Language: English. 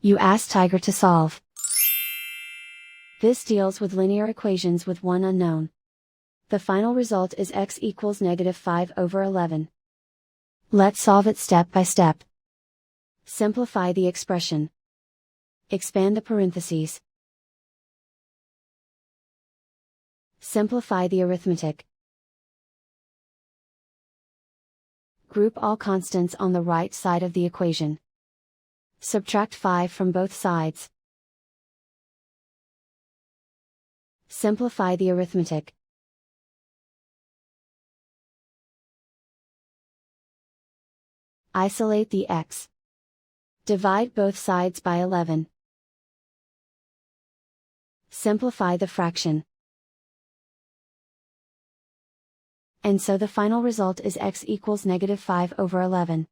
You ask Tiger to solve. This deals with linear equations with one unknown. The final result is x equals -5/11. Let's solve it step by step. Simplify the expression. Expand the parentheses. Simplify the arithmetic. Group all constants on the right side of the equation. Subtract 5 from both sides. Simplify the arithmetic. Isolate the x. Divide both sides by 11. Simplify the fraction. And so the final result is x equals -5/11.